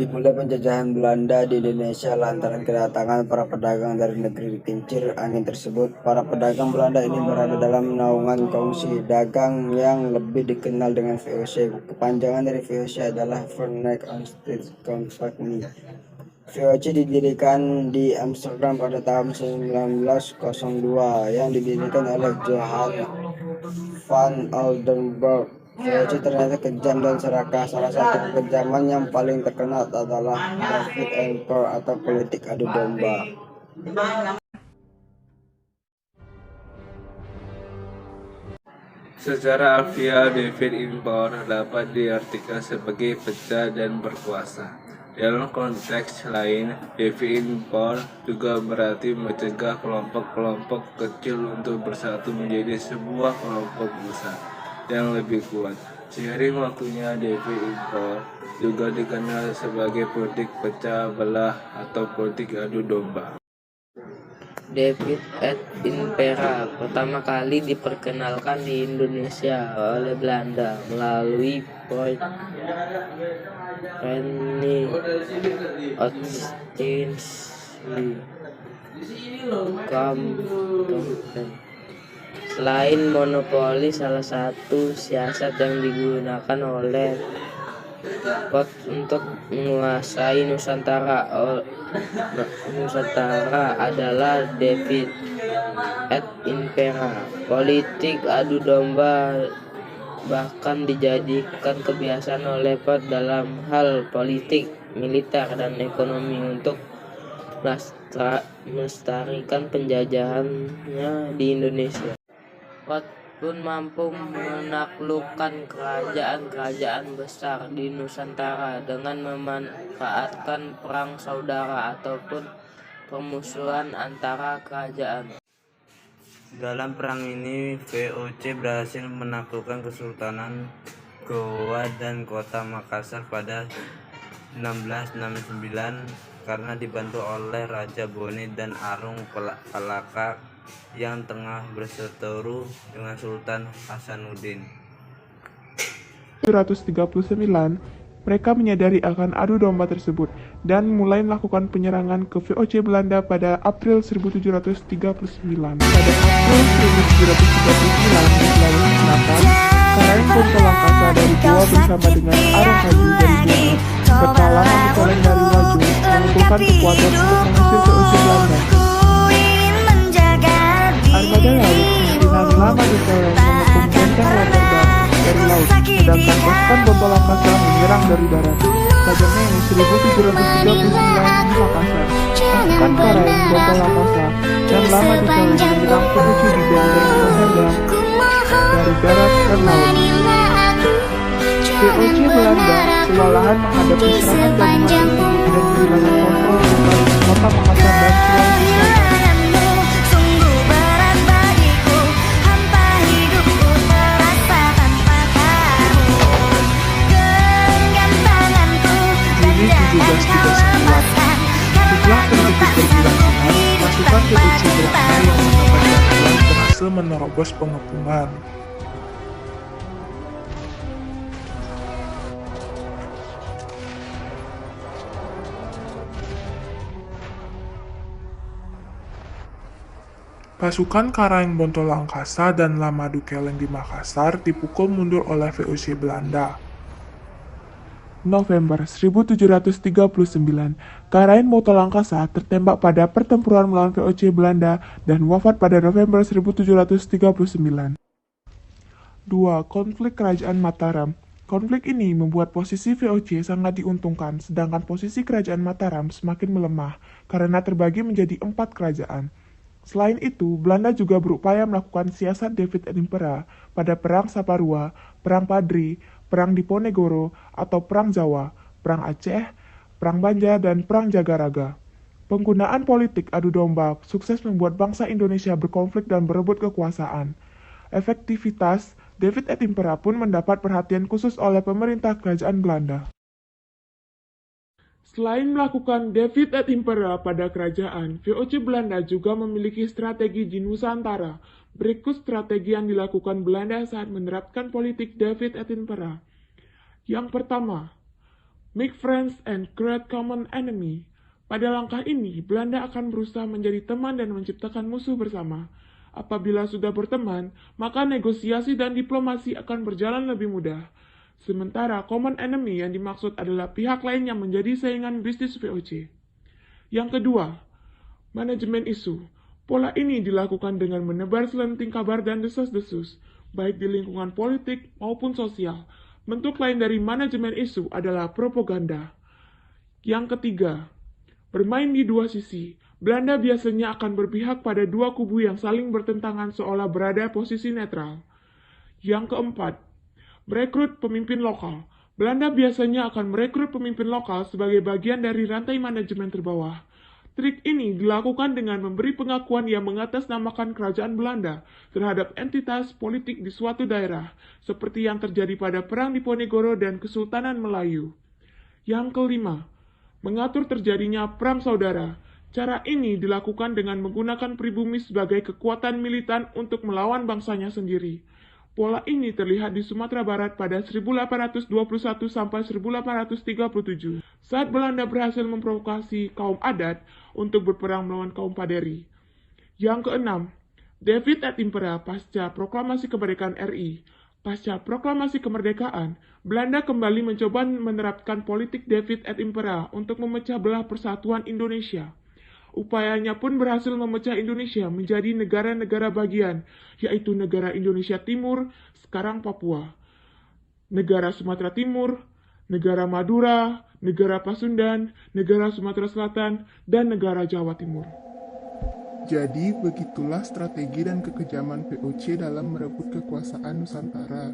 Dimulai penjajahan Belanda di Indonesia lantaran kedatangan para pedagang dari negeri kincir angin tersebut. Para pedagang Belanda ini berada dalam naungan Kongsi Dagang yang lebih dikenal dengan VOC. Kepanjangan dari VOC adalah Verenigd Oost-Indische Compagnie. VOC didirikan di Amsterdam pada tahun 1902 yang didirikan oleh Johan van Oldenburg. VOC ternyata kejam dan serakah. Salah satu kekejaman yang paling terkenal adalah David Emperor atau politik adu domba. Secara alfiah, David Emperor dapat diartikan sebagai pecah dan berkuasa. Dalam konteks lain, David Emperor juga berarti mencegah kelompok-kelompok kecil untuk bersatu menjadi sebuah kelompok besar yang lebih kuat. Seiring waktunya, David Emperor juga dikenal sebagai politik pecah belah atau politik adu domba. David et Impera pertama kali diperkenalkan di Indonesia oleh Belanda melalui Port René Oost-Indische Compagnie. Selain monopoli, salah satu siasat yang digunakan oleh Port untuk menguasai Nusantara adalah David et Impera. Politik adu domba bahkan dijadikan kebiasaan oleh Port dalam hal politik, militer, dan ekonomi untuk melestarikan penjajahannya di Indonesia. Port pun mampu menaklukkan kerajaan-kerajaan besar di Nusantara dengan memanfaatkan perang saudara ataupun permusuhan antara kerajaan. Dalam perang ini, VOC berhasil menaklukkan Kesultanan Gowa dan Kota Makassar pada 1669 karena dibantu oleh Raja Bone dan Arung Palaka yang tengah berseteru dengan Sultan Hasanuddin. 1739, mereka menyadari akan adu domba tersebut dan mulai melakukan penyerangan ke VOC Belanda pada April 1739. Pada April 1739, di Sulawesi Selatan, Karaeng Bontolangkasa dari Goa bersama dengan Arung Kaju dari Jember bertalangan di Koleng dari Waju mengumpulkan kekuatan untuk mengusir VOC Belanda. Armada laut pimpinan Lama di Koleng mengepung benteng Rotterdam dari laut, sedangkan pasukan Bontolangkasa menyerang dari darat. Pada Mei 1739 di Makassar, pasukan Karaeng Bontolangkasa dan Lama di Koleng menyerang VOC di benteng Rotterdam dari darat dan laut. VOC Belanda kewalahan menghadapi serangan gabungan tersebut dan kehilangan kontrol kembali kota Makassar dan Sulawesi Selatan. Setelah tertutup berbulan-bulan, pasukan VOC Belanda yang mendapat bantuan berhasil menerobos pengepungan. Pasukan Karaeng Bontolangkasa dan Lamadu Keleng di Makassar dipukul mundur oleh VOC Belanda. November 1739, Karaeng Bontolangkasa tertembak pada pertempuran melawan VOC Belanda dan wafat pada November 1739. 2. Konflik Kerajaan Mataram. Konflik ini membuat posisi VOC sangat diuntungkan, sedangkan posisi Kerajaan Mataram semakin melemah karena terbagi menjadi 4 kerajaan. Selain itu, Belanda juga berupaya melakukan siasat David Emperor pada Perang Saparua, Perang Padri, Perang Diponegoro atau Perang Jawa, Perang Aceh, Perang Banjar, dan Perang Jagaraga. Penggunaan politik adu domba sukses membuat bangsa Indonesia berkonflik dan berebut kekuasaan. Efektivitas David Emperor pun mendapat perhatian khusus oleh pemerintah kerajaan Belanda. Selain melakukan David Emperor pada kerajaan, VOC Belanda juga memiliki strategi di Nusantara. Berikut strategi yang dilakukan Belanda saat menerapkan politik David Emperor. Yang pertama, Make friends and create common enemy. Pada langkah ini, Belanda akan berusaha menjadi teman dan menciptakan musuh bersama. Apabila sudah berteman, maka negosiasi dan diplomasi akan berjalan lebih mudah. Sementara common enemy yang dimaksud adalah pihak lain yang menjadi saingan bisnis VOC. Yang kedua, manajemen isu. Pola ini dilakukan dengan menebar selenting kabar dan desas-desus, baik di lingkungan politik maupun sosial. Bentuk lain dari manajemen isu adalah propaganda. Yang ketiga, bermain di dua sisi. Belanda biasanya akan berpihak pada dua kubu yang saling bertentangan seolah berada posisi netral. Yang keempat, merekrut pemimpin lokal. Belanda biasanya akan merekrut pemimpin lokal sebagai bagian dari rantai manajemen terbawah. Trik ini dilakukan dengan memberi pengakuan yang mengatasnamakan kerajaan Belanda terhadap entitas politik di suatu daerah, seperti yang terjadi pada Perang Diponegoro dan Kesultanan Melayu. Yang kelima, mengatur terjadinya perang saudara. Cara ini dilakukan dengan menggunakan pribumi sebagai kekuatan militan untuk melawan bangsanya sendiri. Pola ini terlihat di Sumatera Barat pada 1821 sampai 1837, saat Belanda berhasil memprovokasi kaum adat untuk berperang melawan kaum Paderi. Yang keenam, David et Impera pasca proklamasi kemerdekaan RI. Pasca proklamasi kemerdekaan, Belanda kembali mencoba menerapkan politik David et Impera untuk memecah belah persatuan Indonesia. Upayanya pun berhasil memecah Indonesia menjadi negara-negara bagian, yaitu negara Indonesia Timur, sekarang Papua, negara Sumatera Timur, negara Madura, negara Pasundan, negara Sumatera Selatan, dan negara Jawa Timur. Jadi begitulah strategi dan kekejaman VOC dalam merebut kekuasaan Nusantara.